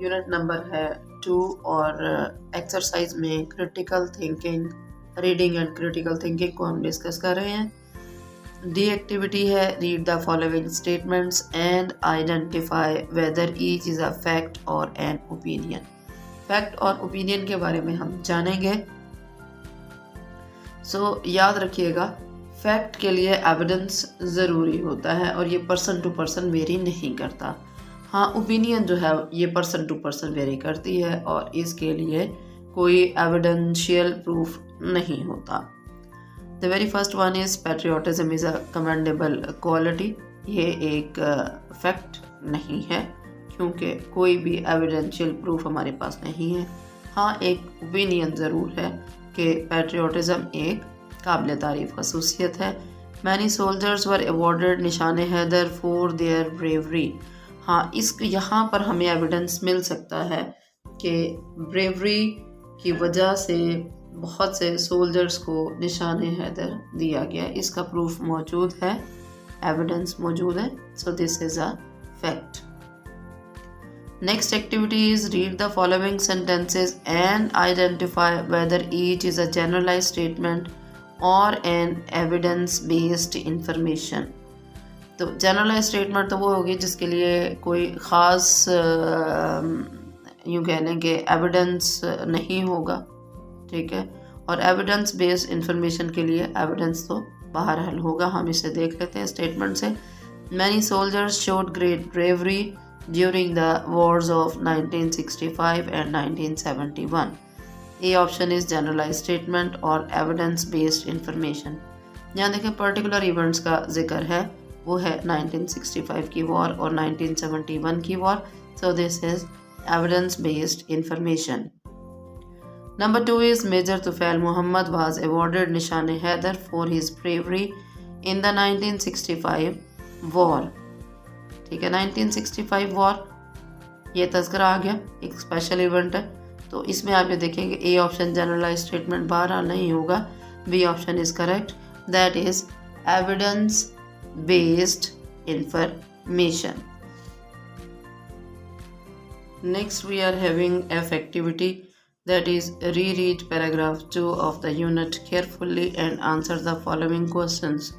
Unit number है 2 और exercise में critical thinking, reading and critical thinking को हम डिस्कस कर रहे हैं। डी एक्टिविटी है read the following statements and identify whether each is a fact और एन ओपिनियन। फैक्ट और ओपिनियन के बारे में हम जानेंगे। याद रखिएगा, फैक्ट के लिए एविडेंस ज़रूरी होता है और ये पर्सन टू पर्सन वेरी नहीं करता। हाँ, ओपिनियन जो है ये पर्सन टू पर्सन वेरी करती है और इसके लिए कोई एविडेंशियल प्रूफ नहीं होता। The very first one is patriotism is a commendable quality. ये एक फैक्ट नहीं है क्योंकि कोई भी एविडेंशियल प्रूफ हमारे पास नहीं है। हाँ, एक ओपिनियन ज़रूर है कि पैट्रियोटिज्म एक काबिल तारीफ खसूसियत है। मैनी सोल्जर्स वर अवॉर्डेड निशान हैदर फॉर देयर ब्रेवरी। हाँ, यहाँ पर हमें एविडेंस मिल सकता है कि ब्रेवरी की वजह से बहुत से सोल्जर्स को निशान हैदर दिया गया। इसका प्रूफ मौजूद है, एविडेंस मौजूद है। So this is a fact. Next activity is read the following sentences and identify whether each is a generalized statement or an evidence-based information। तो generalized statement तो वो होगी जिसके लिए कोई ख़ास यूँ कह लें कि एविडेंस नहीं होगा, ठीक है। और एविडेंस बेस्ड इंफॉर्मेशन के लिए एविडेंस तो बहरहाल होगा। हम इसे देख लेते हैं स्टेटमेंट से। Many soldiers showed great bravery during the wars of 1965 and 1971। A option is generalized statement और evidence based information। यहाँ देखें पर्टिकुलर इवेंट्स का जिक्र है, वो है 1965 की वॉर और 1971 की war. So this is evidence based information। Number 2 is Major Tufail Muhammad was awarded निशान Haider for his bravery in the 1965 war। ठीक है, 1965 वॉर ये तज़किरा आ गया, एक स्पेशल इवेंट है। तो इसमें आप ये देखेंगे ए ऑप्शन जनरलाइज स्टेटमेंट बहरहाल नहीं होगा। B option is correct, that is evidence based information. Next we are having F activity, that is read paragraph 2 of the unit carefully and answer the following questions.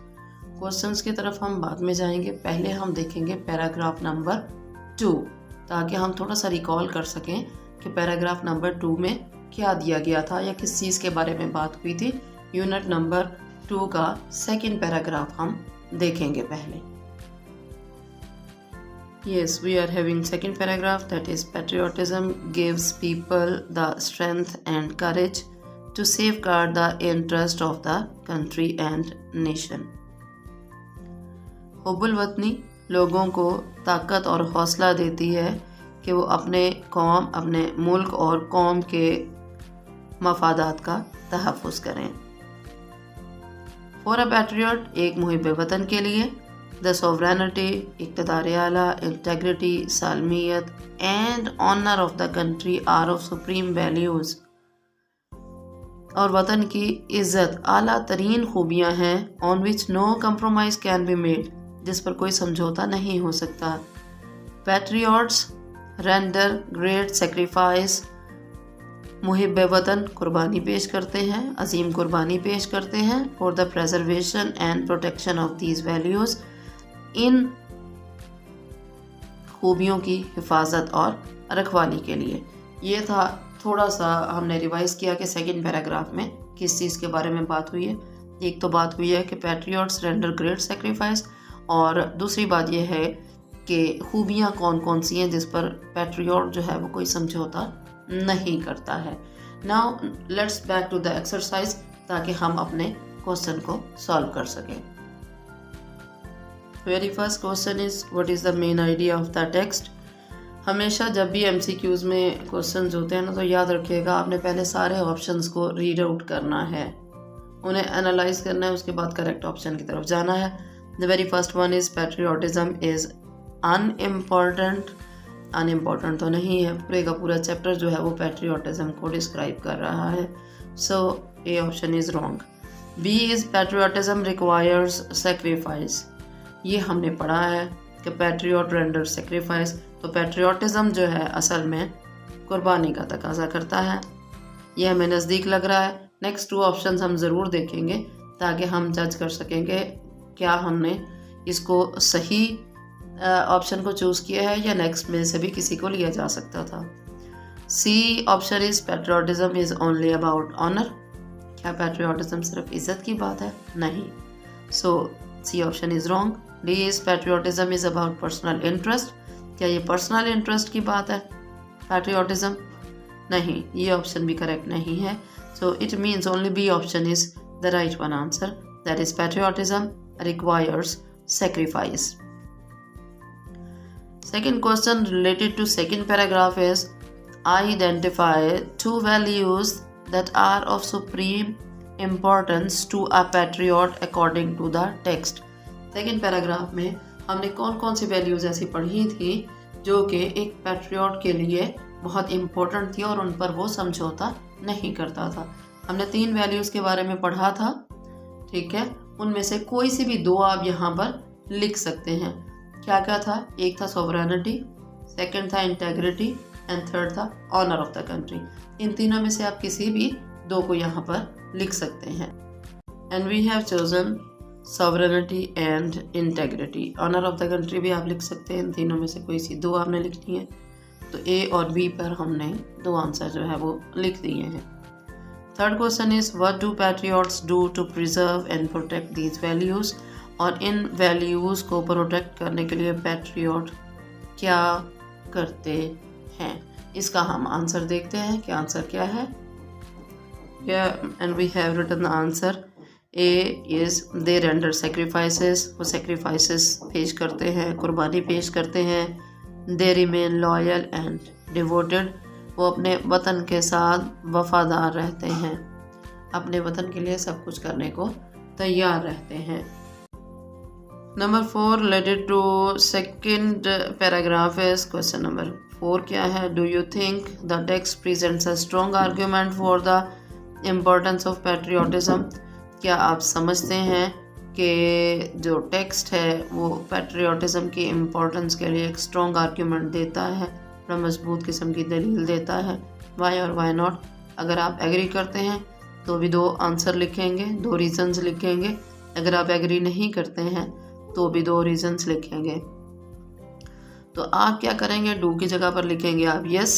Questions की तरफ हम बाद में जाएंगे, पहले हम देखेंगे पैराग्राफ नंबर 2 ताकि हम थोड़ा सा रिकॉल कर सकें कि पैराग्राफ नंबर 2 में क्या दिया गया था या किस चीज़ के बारे में बात हुई थी। यूनिट नंबर 2 का सेकंड पैराग्राफ हम देखेंगे पहले। Yes, we are having second paragraph, that is patriotism gives people the strength and courage to safeguard the interest of the country and nation। हुब्बुल वतनी लोगों को ताकत और हौसला देती है कि वो अपने कौम, अपने मुल्क और कौम के मफादात का तहफ़्फ़ुज़ करें। फॉर अ पैट्रियट एक मुहिब वतन के लिए, द सोवरेनिटी इक़्तिदार आला, इंटेग्रिटी सालमियत and honour of the country are of supreme values. और वतन की इज़्ज़त आला तरीन खूबियाँ हैं, on which no compromise can be made, जिस पर कोई समझौता नहीं हो सकता। पैट्रियट्स रेंडर ग्रेट सेक्रीफाइस, मुहिब वतन कुर्बानी पेश करते हैं, अजीम कुर्बानी पेश करते हैं, for the preservation and protection of these values, इन खूबियों की हिफाजत और रखवाली के लिए। ये था थोड़ा सा हमने रिवाइज किया कि सेकंड पैराग्राफ में किस चीज़ के बारे में बात हुई है। एक तो बात हुई है कि पैट्रियट्स रेंडर ग्रेट सेक्रीफाइस, और दूसरी बात यह है कि खूबियाँ कौन कौन सी हैं जिस पर पैट्रियट जो है वो कोई समझौता नहीं करता है। Now let's back to the exercise ताकि हम अपने क्वेश्चन को सॉल्व कर सकें। Very first question is what is the main idea of the text. हमेशा जब भी MCQs में क्वेश्चंस होते हैं ना, तो याद रखिएगा आपने पहले सारे ऑप्शंस को रीड आउट करना है, उन्हें एनालाइज करना है, उसके बाद करेक्ट ऑप्शन की तरफ जाना है। The very first one is patriotism is unimportant. Unimportant तो नहीं है, पूरे का पूरा चैप्टर जो है वो पैट्रियोटिज्म को डिस्क्राइब कर रहा है। So A option is wrong. B is patriotism requires sacrifice. ये हमने पढ़ा है कि पैट्रियट रेंडर सेक्रीफाइस, तो पैट्रियोटिज्म जो है असल में कुर्बानी का तकाजा करता है। यह हमें नज़दीक लग रहा है। नेक्स्ट 2 ऑप्शंस हम ज़रूर देखेंगे ताकि हम जज कर सकेंगे क्या हमने इसको सही ऑप्शन को चूज़ किया है या नेक्स्ट में से भी किसी को लिया जा सकता था। C option is patriotism is only about honour. क्या पैट्रियोटिज्म सिर्फ इज्जत की बात है? नहीं। So C option is wrong. D is patriotism is about personal interest. क्या ये पर्सनल इंटरेस्ट की बात है पैट्रियोटिज्म? नहीं, ये ऑप्शन भी करेक्ट नहीं है। So it means only B option is the right one answer, that is patriotism requires sacrifice. Second question related to second paragraph is identify 2 values that are of supreme importance to a patriot according to the text. Second paragraph में हमने कौन कौन सी values ऐसी पढ़ी थी जो कि एक पैट्रियट के लिए बहुत इम्पोर्टेंट थी और उन पर वो समझौता नहीं करता था। हमने 3 वैल्यूज के बारे में पढ़ा था, ठीक है। उनमें से कोई सी भी 2 आप यहाँ पर लिख सकते हैं। क्या क्या था? एक था सोवरेनिटी, सेकंड था इंटेग्रिटी एंड थर्ड था ऑनर ऑफ द कंट्री। इन तीनों में से आप किसी भी 2 को यहाँ पर लिख सकते हैं। And we have chosen sovereignty and integrity. Honour of the country भी आप लिख सकते हैं। इन तीनों में से कोई सी 2 आपने लिखनी है। तो ए और बी पर हमने 2 आंसर जो है वो लिख दिए हैं। Third question is what do patriots do to preserve and protect these values. और इन वैल्यूज़ को प्रोटेक्ट करने के लिए पैट्रियट क्या करते हैं, इसका हम आंसर देखते हैं कि आंसर क्या है। And we have written the answer. A is they render sacrifices. वो सेक्रीफाइसेस पेश करते हैं, कुर्बानी पेश करते हैं। They remain loyal and devoted. वो अपने वतन के साथ वफादार रहते हैं, अपने वतन के लिए सब कुछ करने को तैयार रहते हैं। Number 4 related to second paragraph is question number 4 क्या है? Do you think the text presents a strong argument for the importance of patriotism. क्या आप समझते हैं कि जो टेक्स्ट है वो पैट्रियोटिज्म की इम्पोर्टेंस के लिए एक स्ट्रॉन्ग आर्ग्यूमेंट देता है, बड़ा मजबूत किस्म की दलील देता है? वाई और वाई नॉट? अगर आप एग्री करते हैं तो भी 2 आंसर लिखेंगे, 2 रीजंस लिखेंगे। अगर आप एग्री नहीं करते हैं तो भी 2 रीजंस लिखेंगे। तो आप क्या करेंगे? डू की जगह पर लिखेंगे आप यस,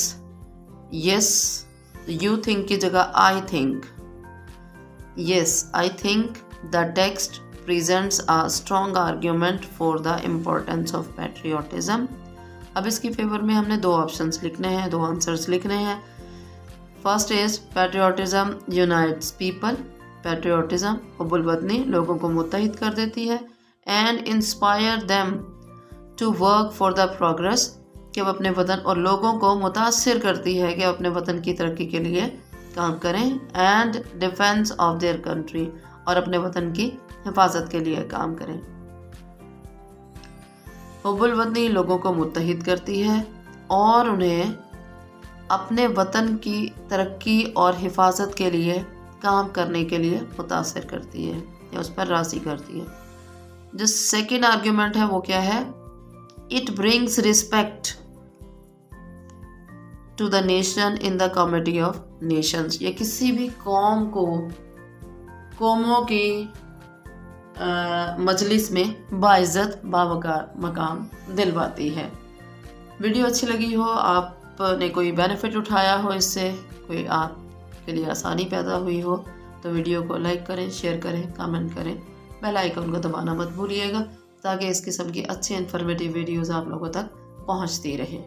यस। यू थिंक की जगह I think. Yes, I think the text presents a strong argument for the importance of patriotism. अब इसकी फेवर में हमने 2 ऑप्शंस लिखने हैं, 2 आंसर्स लिखने हैं। First is patriotism unites people. Patriotism हुब्बुल वतनी लोगों को मुत्तहिद कर देती है। And inspire them to work for the progress. कि वो अपने वतन और लोगों को मुतासिर करती है कि अपने वतन की तरक्की के लिए काम करें। And defence of their country, और अपने वतन की हिफाजत के लिए काम करें। हुब्बुल वतनी लोगों को मुत्तहिद करती है और उन्हें अपने वतन की तरक्की और हिफाजत के लिए काम करने के लिए मुतासिर करती है या उस पर राज़ी करती है। जो सेकेंड आर्ग्यूमेंट है वो क्या है? It brings respect to the nation in the comity of nations. ये किसी भी कौम को कौमों की मजलिस में बाइज्जत बावकार मकाम दिलवाती है। वीडियो अच्छी लगी हो, आपने कोई बेनिफिट उठाया हो, इससे कोई आपके लिए आसानी पैदा हुई हो, तो वीडियो को लाइक करें, शेयर करें, कमेंट करें, बेल आइकन को दबाना मत भूलिएगा ताकि इस किस्म की अच्छी इन्फॉर्मेटिव वीडियोज़ आप लोगों तक पहुंचती रहें।